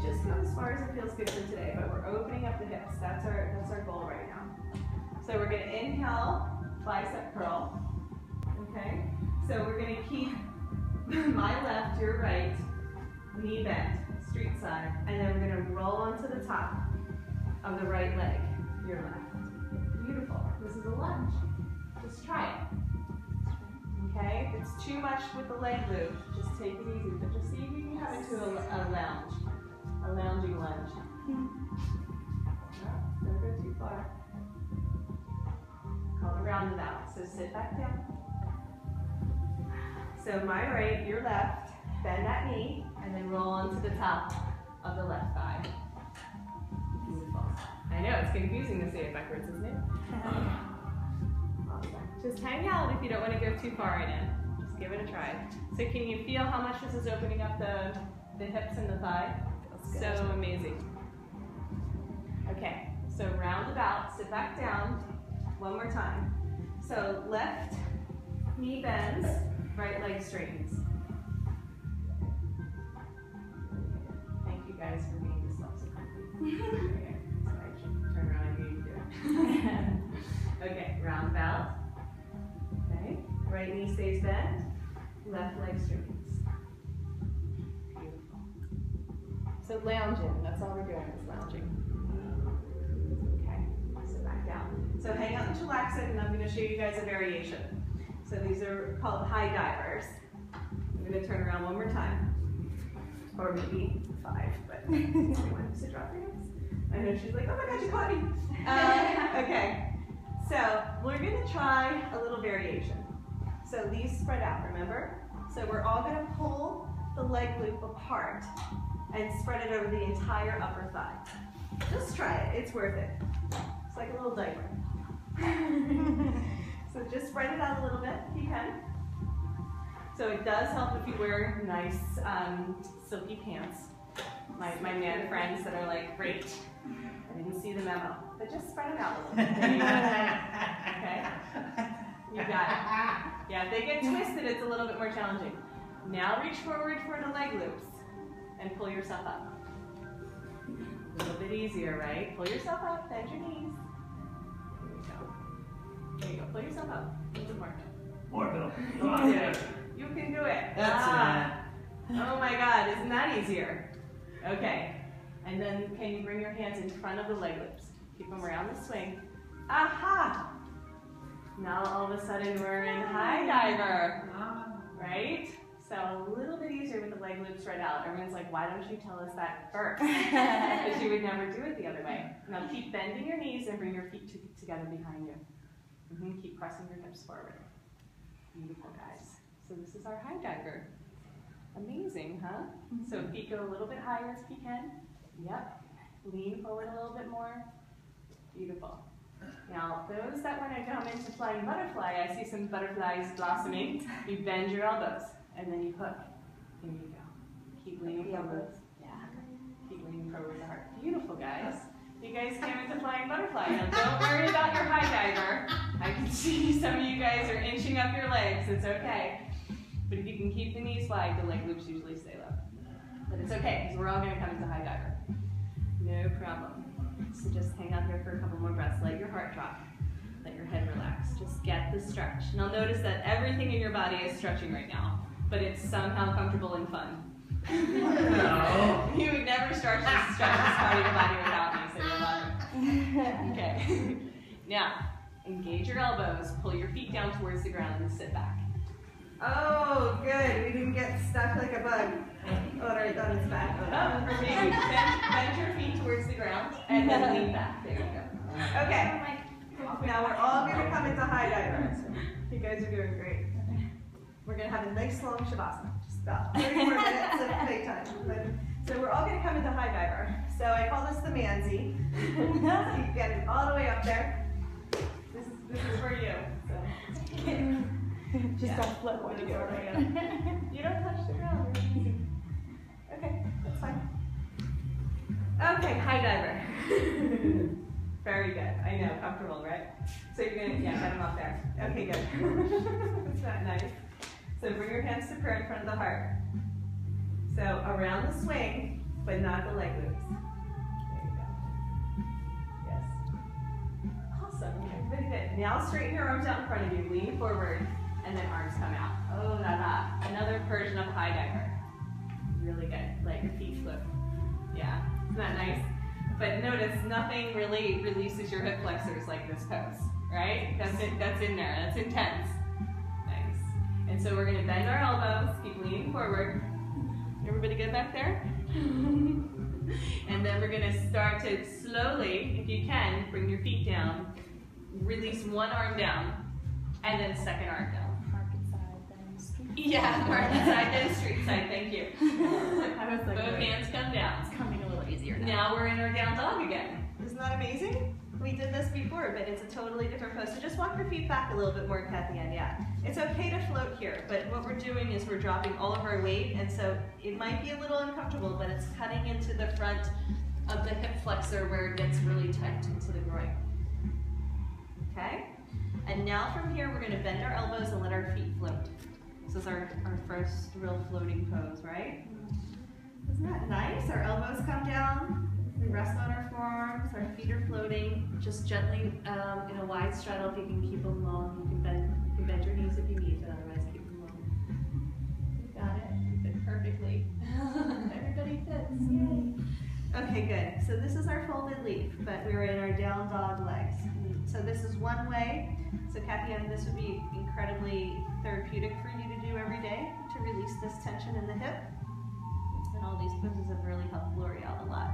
just go as far as it feels good for today, but we're opening up the hips. That's our goal right now. So we're gonna inhale, bicep curl, okay? So we're gonna keep my left, your right, knee bent, street side, and then we're gonna roll onto the top of the right leg, your left. Beautiful, this is a lunge. Just try it. Okay, if it's too much with the leg loop, just take it easy, but just see if you can come into a lounging lunge. No, don't go too far. Call it roundabout, so sit back down. So my right, your left, bend that knee, and then roll onto the top of the left thigh. Beautiful. I know, it's confusing to say it backwards, isn't it? Awesome. Just hang out if you don't want to go too far in. Just give it a try. So can you feel how much this is opening up the hips and the thigh? So amazing. Okay, so roundabout, sit back down. One more time. So left knee bends, right leg straightens. Thank you guys for being this self-supporting. Okay, so I should turn around and you do it. Okay, roundabout. Okay, right knee stays bent, left leg straightens. Beautiful. So lounging, that's all we're doing is lounging. Okay, sit back down. So hang out and chillax it, and I'm going to show you guys a variation. So these are called high divers. I'm going to turn around one more time, or maybe 5, but anyone wants to drop your hands? I know she's like, oh my God, you caught me. Okay. So we're going to try a little variation. So these spread out, remember? So we're all going to pull the leg loop apart and spread it over the entire upper thigh. Just try it, it's worth it. It's like a little diaper. So just spread it out a little bit if you can. So it does help if you wear nice silky pants. My man friends that are like, great, I didn't see the memo. But just spread it out a little bit. Okay? You got it. Yeah, if they get twisted, it's a little bit more challenging. Now reach forward for the leg loops and pull yourself up. A little bit easier, right? Pull yourself up, bend your knees. There you go. There you go, pull yourself up. A little bit more. More, Bill. Come on, you can do it. That's Oh my God, isn't that easier? Okay, and then can you bring your hands in front of the leg loops? Keep them around the swing. Aha! Now all of a sudden we're in high diver, right? So a little bit easier with the leg loop spread out. Everyone's like, why don't you tell us that first? Because you would never do it the other way. Now keep bending your knees and bring your feet together behind you. Keep pressing your hips forward. Beautiful, guys. So this is our high diver. Amazing, huh? So feet go a little bit higher if you can. Yep. Lean forward a little bit more. Beautiful. Now, those that want to come into flying butterfly, I see some butterflies blossoming. You bend your elbows, and then you hook. Here you go. Keep leaning forward. Yeah. Keep leaning forward with the heart. Beautiful, guys. You guys came into flying butterfly. Now, don't worry about your high diver. I can see some of you guys are inching up your legs. It's okay. But if you can keep the knees wide, the leg loops usually stay low. But it's okay, because we're all going to come into high diver. No problem. So just hang out here for a couple more breaths. Let your heart drop. Let your head relax. Just get the stretch. Now notice that everything in your body is stretching right now, but it's somehow comfortable and fun. No. You would never stretch this part of your body without me, so you're welcome. Okay. Now, engage your elbows. Pull your feet down towards the ground and sit back. Oh, good. We didn't get stuck like a bug. Oh, right on its back. Oh, perfect. Bend your feet towards the ground and then lean back. There you go. Okay. Now we're all going to come into high diver. You guys are doing great. We're going to have a nice long shavasana. Just about 30 more minutes of playtime. So we're all going to come into high diver. So I call this the Manzi. You get it all the way up there. This is for you. So. Just don't float when you go right up. You don't touch the ground. Okay, that's fine. Okay, high diver. Very good. I know, comfortable, right? So you're gonna, get them up there. Okay, good. That's not nice. So bring your hands to prayer in front of the heart. So around the swing, but not the leg loops. There you go. Yes. Awesome. Everybody good. Now straighten your arms out in front of you. Lean forward, and then arms come out. Oh la la. Another version of high diver. Really good. Let your feet float. Yeah. Isn't that nice? But notice nothing really releases your hip flexors like this pose, right? That's it. That's in there. That's intense. Nice. And so we're going to bend our elbows. Keep leaning forward. Everybody good back there? And then we're going to start to slowly, if you can, bring your feet down. Release one arm down, and then second arm down. Market side, then street. Yeah, market side, then street side. Thank you. I was like, both hands come down. It's coming a little easier now. Now we're in our down dog again. Isn't that amazing? We did this before, but it's a totally different pose. So just walk your feet back a little bit more, Kathy, and yeah. It's okay to float here, but what we're doing is we're dropping all of our weight, and so it might be a little uncomfortable, but it's cutting into the front of the hip flexor where it gets really tight into the groin. Okay? And now from here, we're going to bend our elbows and let our feet float. This is our first real floating pose, right? Isn't that nice? Our elbows come down. We rest on our forearms, our feet are floating, just gently in a wide straddle. If you can keep them long, you can bend your knees if you need, but otherwise keep them long. You got it. You fit perfectly. Everybody fits. Yay. Okay, good. So this is our folded leaf, but we're in our down dog legs. So this is one way. So Kathy, this would be incredibly therapeutic for you to do every day to release this tension in the hip. And all these poses have really helped L'Oreal a lot.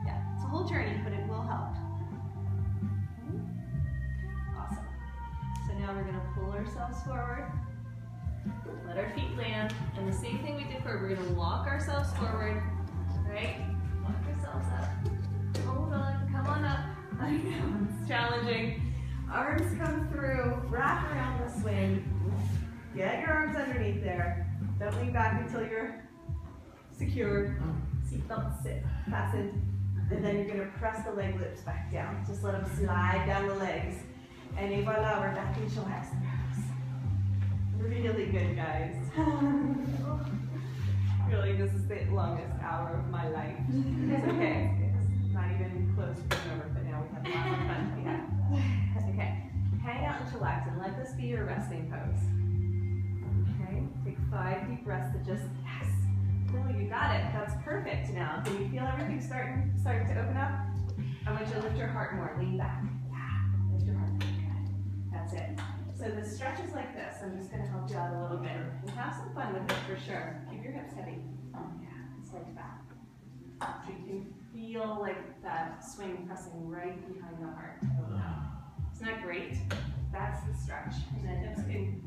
Yeah, it's a whole journey, but it will help. Okay. Awesome. So now we're going to pull ourselves forward. Let our feet land. And the same thing we did before, we're going to walk ourselves forward. Right? Walk yourselves up. Hold on. Come on up. I know, it's challenging. Arms come through. Wrap around the swing. Get your arms underneath there. Don't lean back until you're secured. Seatbelt sit, fastened. And then you're going to press the leg loops back down. Just let them slide down the legs. And voila, we're back in chillax pose. Really good, guys. Really, this is the longest hour of my life. It's okay. It's not even close to being over, but now we have lots of fun. Yeah. Okay. Hang out and chillax and let this be your resting pose. Okay. Take 5 deep breaths to just, yes. Lily, you got it. That's perfect now. Can you feel everything starting to open up? I want you to lift your heart more. Lean back. Yeah. Lift your heart. Good. That's it. So the stretch is like this. I'm just going to help you out a little bit. And have some fun with it for sure. Keep your hips heavy. Yeah. It's like that. So you can feel like that swing pressing right behind the heart. Isn't that great? That's the stretch. And then hips can,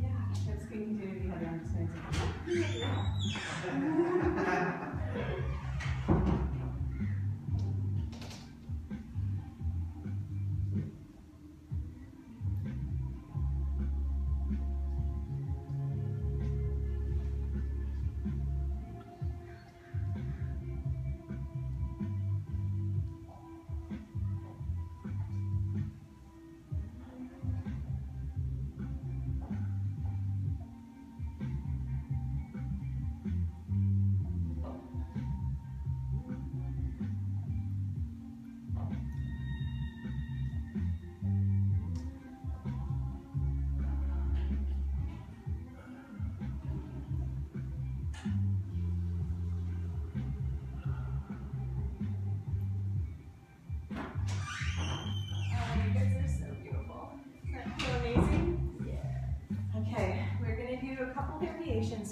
hips can continue to be heavy. I'm just going to take it.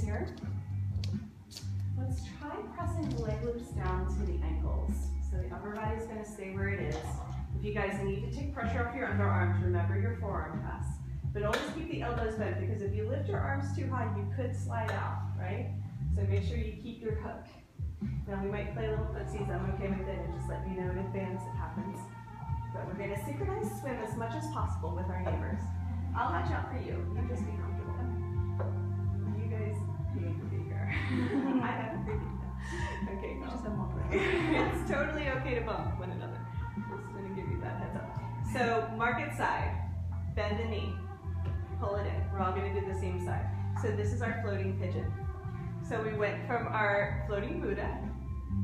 Here. Let's try pressing the leg loops down to the ankles. So the upper body is going to stay where it is. If you guys need to take pressure off your underarms, remember your forearm press. But always keep the elbows bent, because if you lift your arms too high, you could slide out, right? So make sure you keep your hook. Now we might play little footsies. I'm okay with it, and just let me know in advance it happens. But we're going to synchronize swim as much as possible with our neighbors. I'll watch out for you. You just be comfortable. I have a baby. Okay, no. Just a moment. It's totally okay to bump one another. Just going to give you that heads up. So, market side, bend the knee, pull it in. We're all going to do the same side. So this is our floating pigeon. So we went from our floating Buddha,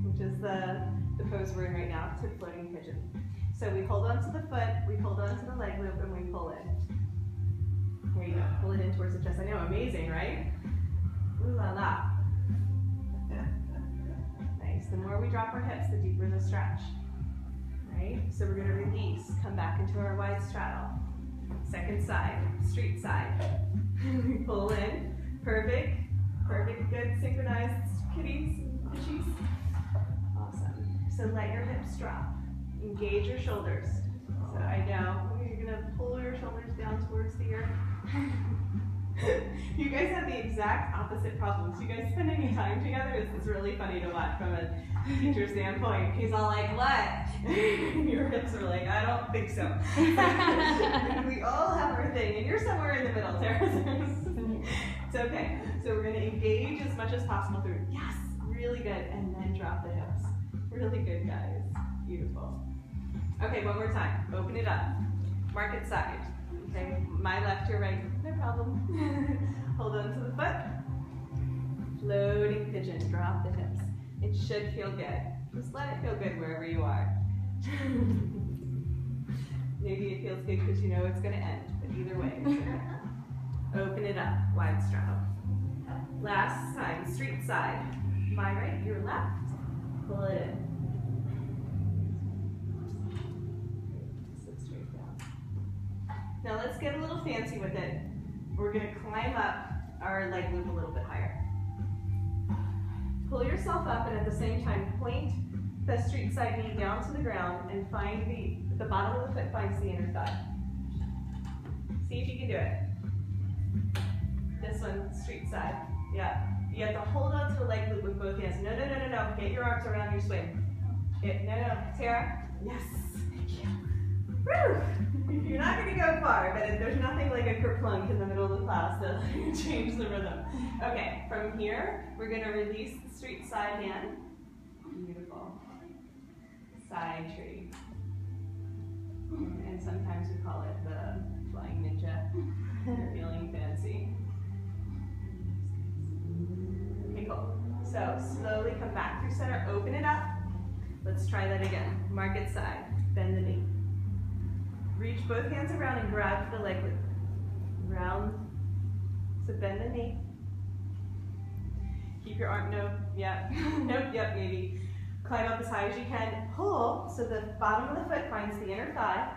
which which is the pose we're in right now, to floating pigeon. So we hold on to the foot, we hold on to the leg loop, and we pull in. Here you go, pull it in towards the chest. I know, amazing, right? Ooh la la. Nice, the more we drop our hips, the deeper the stretch. Right? So we're gonna release, come back into our wide straddle. Second side, street side. We pull in, perfect, perfect, good, synchronized kitties, fishies. Awesome. So let your hips drop. Engage your shoulders. So I know you're gonna pull your shoulders down towards the earth. You guys have the exact opposite problems. You guys spend any time together? It's really funny to watch from a teacher standpoint. He's all like, what? Your hips are like, I don't think so. We all have our thing, and you're somewhere in the middle, Tara. It's okay. So we're gonna engage as much as possible through, yes, really good, and then drop the hips. Really good, guys. Beautiful. Okay, one more time. Open it up. Market side. Okay, my left, your right, no problem. Hold on to the foot. Floating pigeon, drop the hips. It should feel good. Just let it feel good wherever you are. Maybe it feels good because you know it's gonna end, but either way. Open it up, wide straddle. Last time, street side. My right, your left. Pull it in. Now let's get a little fancy with it. We're gonna climb up our leg loop a little bit higher. Pull yourself up and at the same time point the street side knee down to the ground and find the bottom of the foot finds the inner thigh. See if you can do it. This one, street side. Yeah. You have to hold on to the leg loop with both hands. No, no, no, no, no. Get your arms around your swing. No, no. Tara? Yes. Thank you. Woo! You're not going to go far, but there's nothing like a kerplunk in the middle of the class to change the rhythm. Okay, from here, we're going to release the street side hand. Beautiful. Side tree. And sometimes we call it the flying ninja. You're feeling fancy. Okay, cool. So slowly come back through center, open it up. Let's try that again. Market side, bend the knee. Reach both hands around and grab the leg loop. Round. So bend the knee. Keep your arm, nope, yep, nope, yep, maybe. Climb up as high as you can. Pull so the bottom of the foot finds the inner thigh.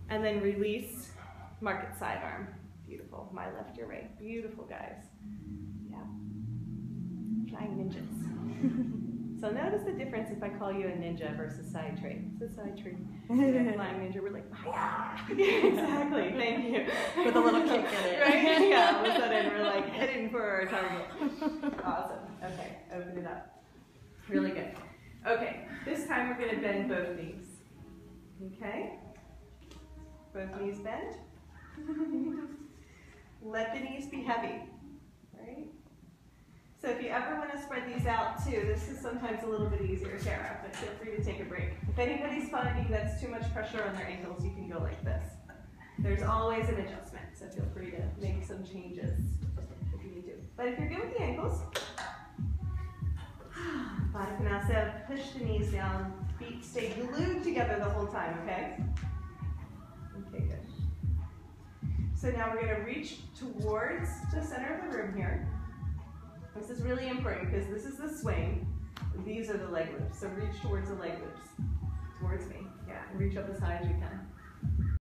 And then release, market side arm. Beautiful. My left, your right. Beautiful, guys. Yeah. Flying ninjas. So notice the difference if I call you a ninja versus side tree. It's a side tree. Flying ninja, we're like, yeah, exactly, thank you. With a little kick in it. Right? Yeah, all of a sudden we're like heading for our target. Awesome. Okay, open it up. Really good. Okay, this time we're going to bend both knees. Okay? Both knees bend. Let the knees be heavy. Right? So if you ever want to spread these out too, this is sometimes a little bit easier, Tara, but feel free to take a break. If anybody's finding that's too much pressure on their ankles, you can go like this. There's always an adjustment, so feel free to make some changes if you need to. But if you're good with the ankles, so push the knees down, feet stay glued together the whole time, okay? Okay, good. So now we're going to reach towards the center of the room here. This is really important because this is the swing. These are the leg loops. So reach towards the leg loops. Towards me. Yeah, and reach up as high as you can.